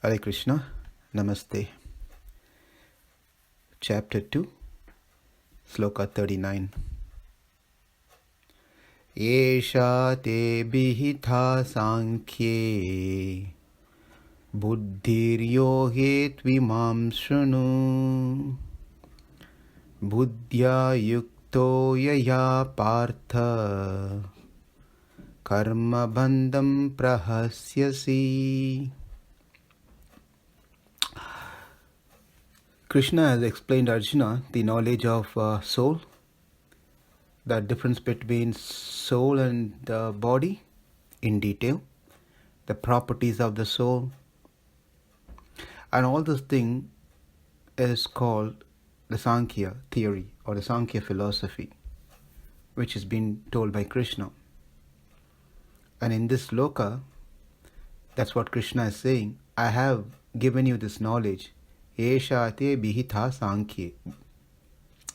Hare Krishna, Namaste. Chapter 2, Sloka 39. Yesha te bhihitā sāṅkhye buddhir yoge imāṁ śṛṇu buddhyā yukto yayā pārtha karma-bandhaṁ prahāsyasi. Krishna has explained Arjuna the knowledge of soul, the difference between soul and the body in detail, the properties of the soul, and all this thing is called the Sāṅkhye theory or the Sāṅkhye philosophy, which has been told by Krishna. And in this sloka, that's what Krishna is saying. I have given you this knowledge. Yesha te bhihitā sāṅkhye.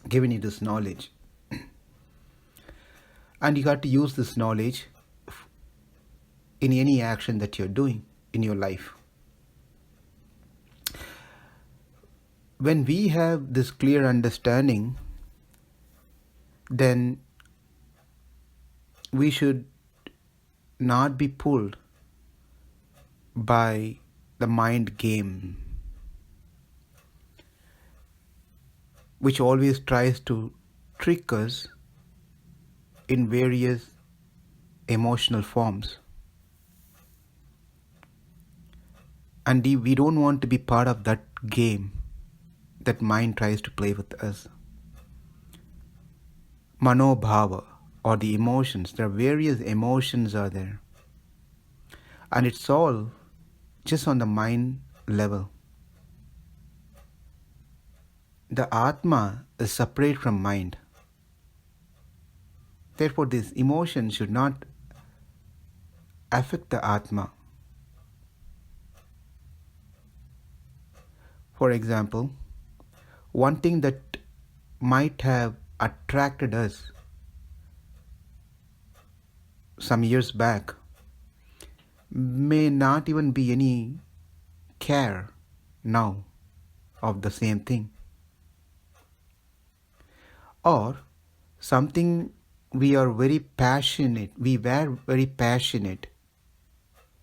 Given you this knowledge. And you got to use this knowledge in any action that you're doing in your life. When we have this clear understanding, then we should not be pulled by the mind game, which always tries to trick us in various emotional forms. And we don't want to be part of that game that mind tries to play with us. Manobhava, or the emotions, there are various emotions are there. And it's all just on the mind level. The Atma is separate from mind. Therefore, this emotion should not affect the Atma. For example, one thing that might have attracted us some years back may not even be any care now of the same thing. Or something we were very passionate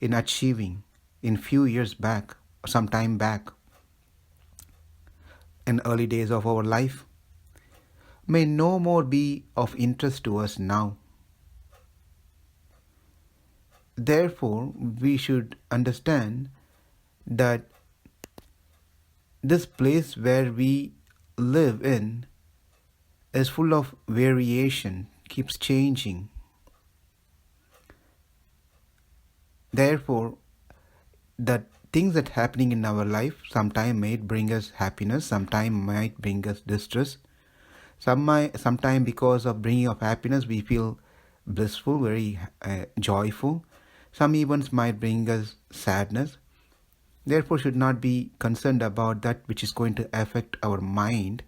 in achieving in few years back, some time back, in early days of our life, may no more be of interest to us now. Therefore, we should understand that this place where we live in is full of variation, keeps changing. Therefore, the things that happening in our life sometime might bring us happiness, sometime might bring us distress. Sometime because of bringing of happiness we feel blissful, very joyful. Some events might bring us sadness. Therefore, should not be concerned about that which is going to affect our mind,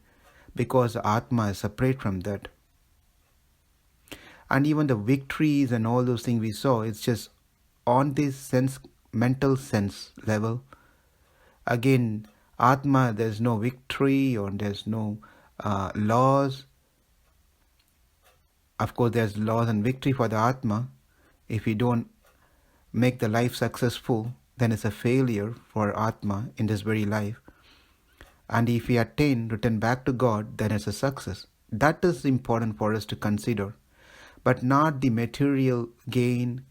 because the Atma is separate from that. And even the victories and all those things we saw, it's just on this mental sense level. Again, Atma, there's no victory or there's no laws. Of course, there's laws and victory for the Atma. If we don't make the life successful, then it's a failure for Atma in this very life. And if we return back to God, then it's a success. That is important for us to consider, but not the material gain,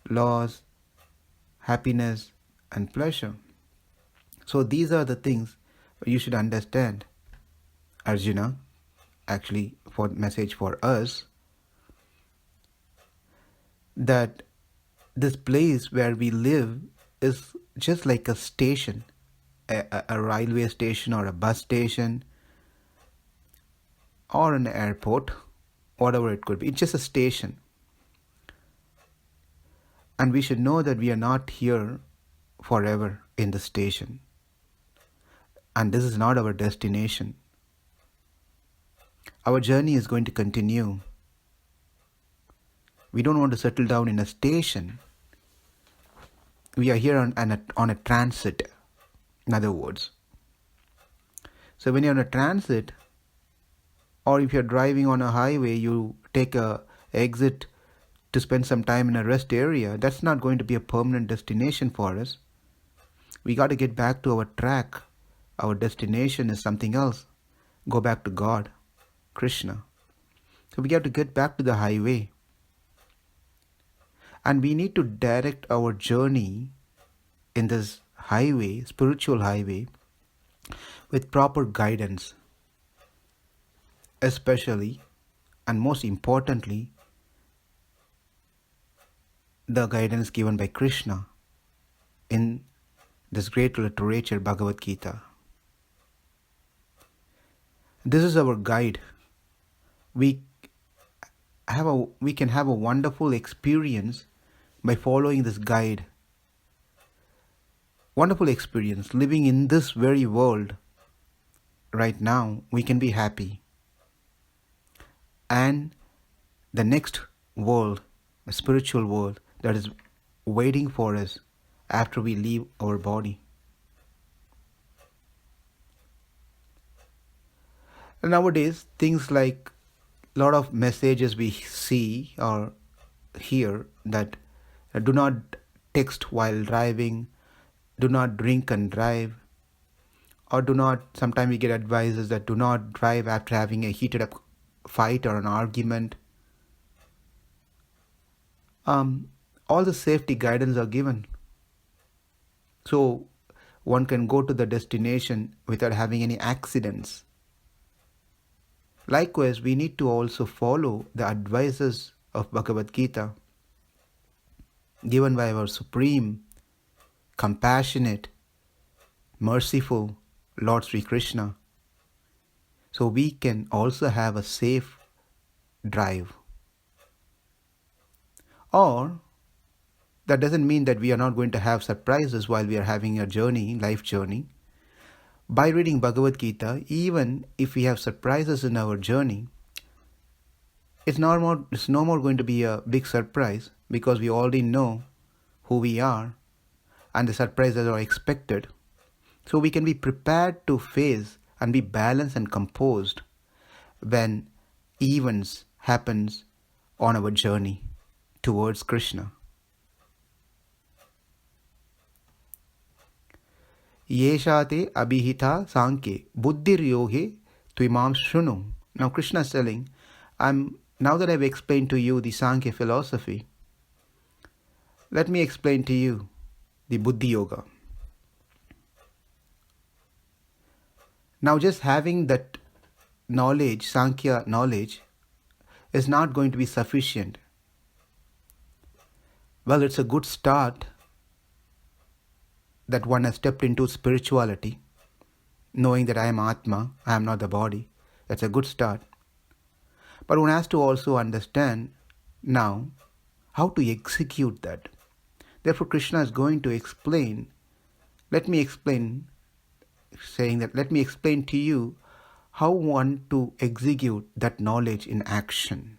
loss, happiness, and pleasure. So these are the things you should understand, Arjuna. Actually, for message for us, that this place where we live is just like a station, a railway station or a bus station or an airport, whatever it could be. It's just a station. And we should know that we are not here forever in the station. And this is not our destination. Our journey is going to continue. We don't want to settle down in a station. We are here on a transit. in other words. So when you're on a transit, or if you're driving on a highway, you take a exit to spend some time in a rest area, that's not going to be a permanent destination for us. We got to get back to our track. Our destination is something else. Go back to God, Krishna. So we got to get back to the highway. And we need to direct our journey in this highway, spiritual highway, with proper guidance. Especially, and most importantly, the guidance given by Krishna in this great literature, Bhagavad Gita. This is our guide. We can have a wonderful experience by following this guide. Wonderful experience. Living in this very world right now, we can be happy. And the next world, the spiritual world, that is waiting for us after we leave our body. And nowadays, things like a lot of messages we see or hear that do not text while driving, do not drink and drive, or sometimes we get advices that do not drive after having a heated up fight or an argument. All the safety guidance are given. So one can go to the destination without having any accidents. Likewise, we need to also follow the advices of Bhagavad Gita given by our supreme, compassionate, merciful Lord Sri Krishna. So we can also have a safe drive. Or that doesn't mean that we are not going to have surprises while we are having a journey, life journey. By reading Bhagavad Gita, even if we have surprises in our journey, it's no more going to be a big surprise because we already know who we are and the surprises are expected. So we can be prepared to face and be balanced and composed when events happens on our journey towards Krishna. Yeshate abhihitā sāṅkhye buddhir yoge imāṁ śṛṇu. Now Krishna is telling, now that I've explained to you the Sāṅkhye philosophy, let me explain to you the buddhi yoga. Now just having that knowledge, Sāṅkhya knowledge, is not going to be sufficient. Well, it's a good start that one has stepped into spirituality, knowing that I am Atma, I am not the body. That's a good start. But one has to also understand now how to execute that. Therefore, Krishna is going to explain, let me explain to you how one to execute that knowledge in action.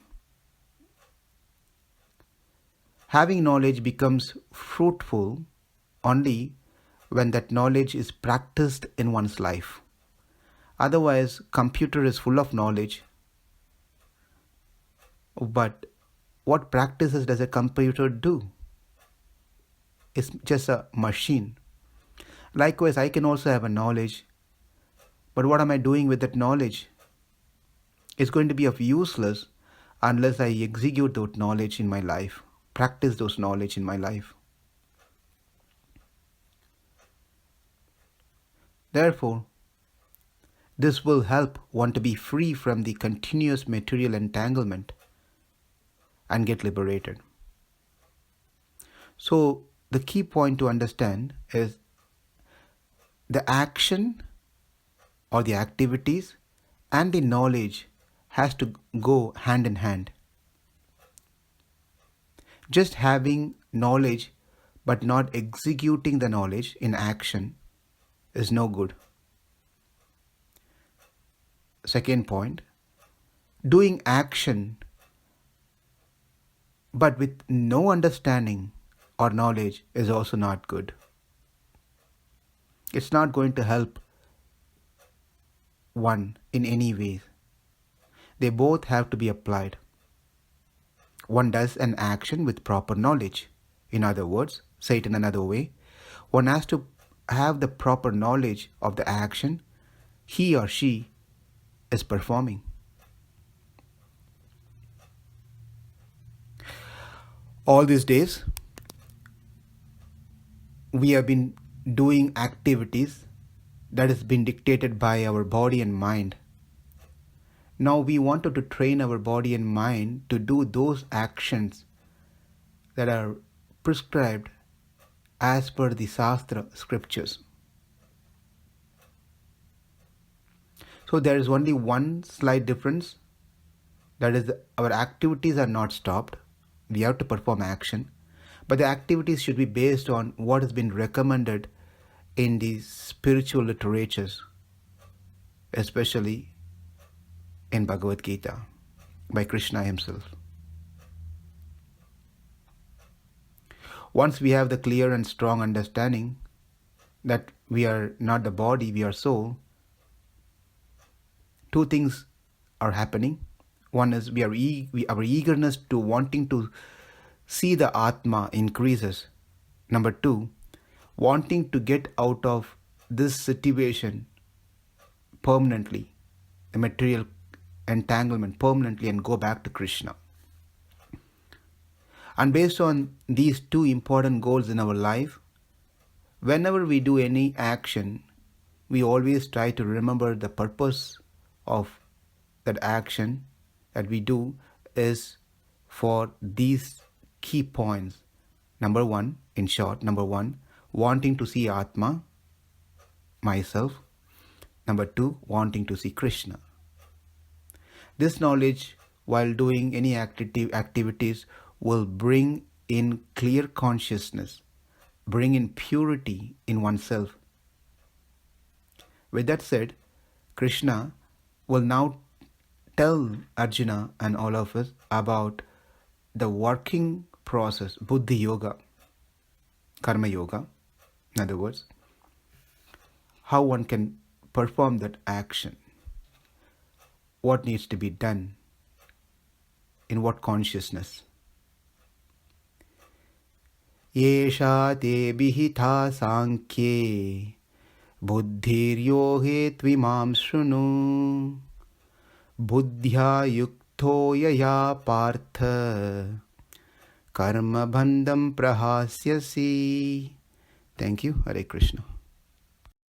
Having knowledge becomes fruitful only when that knowledge is practiced in one's life. Otherwise, computer is full of knowledge, but what practices does a computer do? It's just a machine. Likewise, I can also have a knowledge, but what am I doing with that knowledge? It's going to be of useless unless I execute that knowledge in my life, practice those knowledge in my life. Therefore, this will help one to be free from the continuous material entanglement and get liberated. So, the key point to understand is the action or the activities and the knowledge has to go hand in hand. Just having knowledge but not executing the knowledge in action is no good. Second point, doing action but with no understanding or knowledge is also not good. It's not going to help one in any way. They both have to be applied. One does an action with proper knowledge. In other words, say it in another way, one has to have the proper knowledge of the action he or she is performing. All these days, we have been doing activities that has been dictated by our body and mind. Now we wanted to train our body and mind to do those actions that are prescribed as per the Shastra scriptures. So there is only one slight difference, that is our activities are not stopped. We have to perform action, but the activities should be based on what has been recommended in the spiritual literatures, especially in Bhagavad Gita by Krishna himself. Once we have the clear and strong understanding that we are not the body, we are soul, two things are happening. One is our eagerness to wanting to see the Atma increases. Number two, wanting to get out of this situation permanently, the material entanglement permanently, and go back to Krishna. And based on these two important goals in our life, whenever we do any action, we always try to remember the purpose of that action that we do is for these key points. Number one, wanting to see Atma, myself. Number two, wanting to see Krishna. This knowledge, while doing any activities, will bring in clear consciousness, bring in purity in oneself. With that said, Krishna will now tell Arjuna and all of us about the working process, buddhi yoga, karma yoga, in other words, how one can perform that action, what needs to be done, in what consciousness. Yesha te bhihitā sāṅkhye buddhir yoge imāṁ śṛṇu buddhyā yukto yayā pārtha karma-bandhaṁ prahāsyasi. Thank you. Hare Krishna.